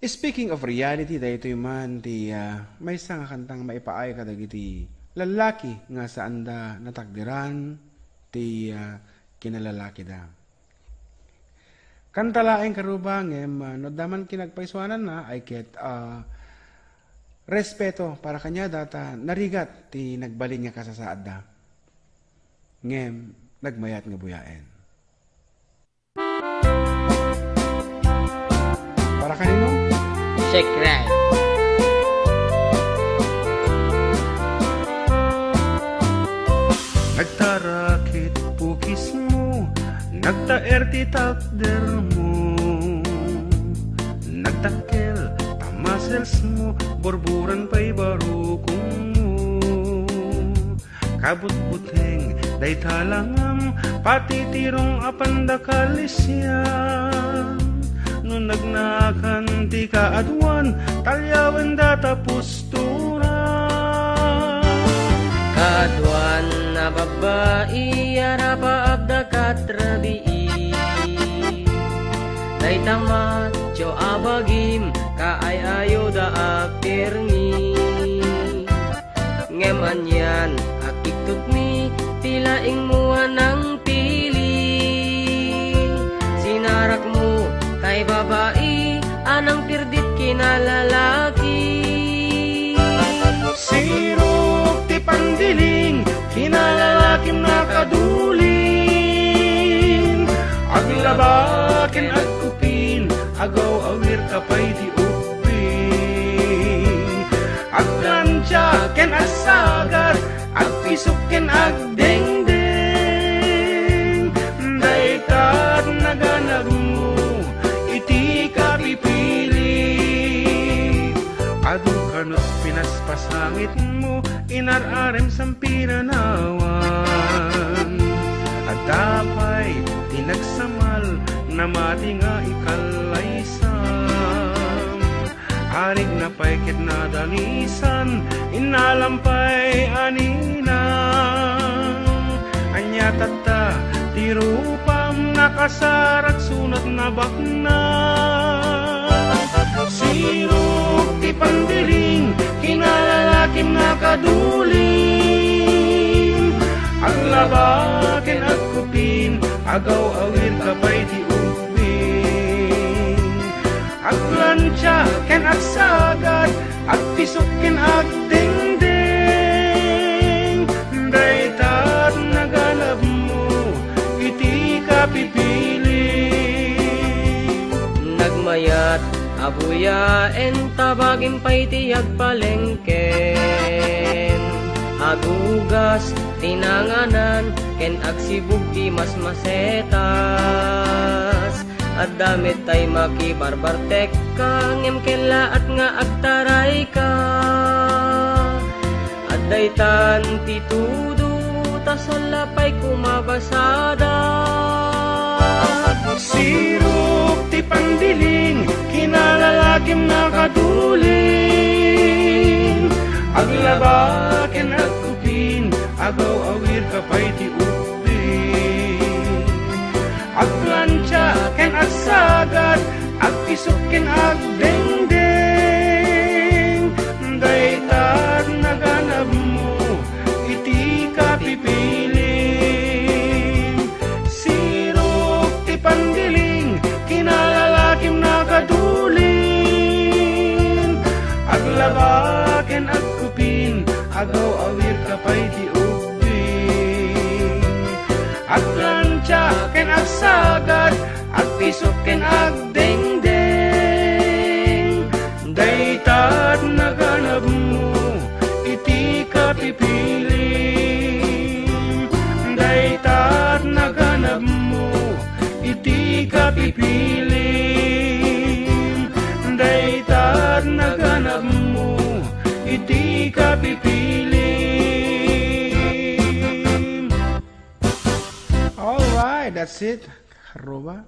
Speaking of reality, daytoy man ti may nga kantang maipaay kadag iti lalaki nga saan da natakdiran ti kinalalaki da. Kantalaeng karubangem no daman kinagpaiswanan na ay ket respeto para kanya data narigat ti nagbalin nga kasasaad da. Ngem nagmayat nga buyaen. Para kanino? Secret. Nagtarakit pukis mo, nagtaer ti takder mo, nagtakkel tamasels mo, borburan pa'y barukong mo. Kabut-buteng day talangam, pati tirong apandakalisyan. Nung nagnakan ti kaadwan, talyawan data postura. Kaadwan na babae, arapa abda katrabii. Day tamat, jo abagim, kaayayo da akirmi. Ngeman yan, akiktot mi, tilaing mua ng pili. Sinarak mo, kay babae, anang pirdit kinalalaki. Sirok ti pandiling, kinalalakim na kaduling. Aglabakin at kupin, agaw awir kapay di uping. Aglansyaken at sagat, agpisuken agdengdeng. Daykat naganag mo, iti kapipili. Adu kanot pinaspasangit mo, inararem sampiranawan. At tapay tinagsamal, na mati nga ikalaysam. Arig na paikit na dalisan, inalampay aninang. Anya tata, tirupam nakasarat sunat na bakna. Sirok ti pandiling, kinalalakim na kaduling. Aglabakin at kupin, agaw awir kapay di ubing. Aglansyaken at sagat, at pisukin at dingding. Daytat naganap mo, iti kapipili. Nagmayat, abuyaen, tabagin pa'y tiyag palengken. Agugas, tinanganan, ken agsibug ti mas masetas. At damit tay makibarbartek ka, ngem kela at nga agtaray ka. At daytan ti tudo, tasalapay kumabasada. Sirok ti pandiling, kinalalakim na kaduling. Aglabaken at kupin, agaw awir kapay ti ubing. Aglansyaken at sagat, agpisuken agdengdeng. Daytat naganap mo, iti kapipiling. Sirok ti pandiling, kinalalakim na kaduling. Aglabaken at kupin, agaw awir kapay di ubing. Aglansyaken at sagat, agpisuken agdengdeng. Daytat naganap mo, iti kapipiling. Daytat naganap mo, iti kapipiling. Daytat naganap mo, iti kapipiling. Alright, that's it. Karuba.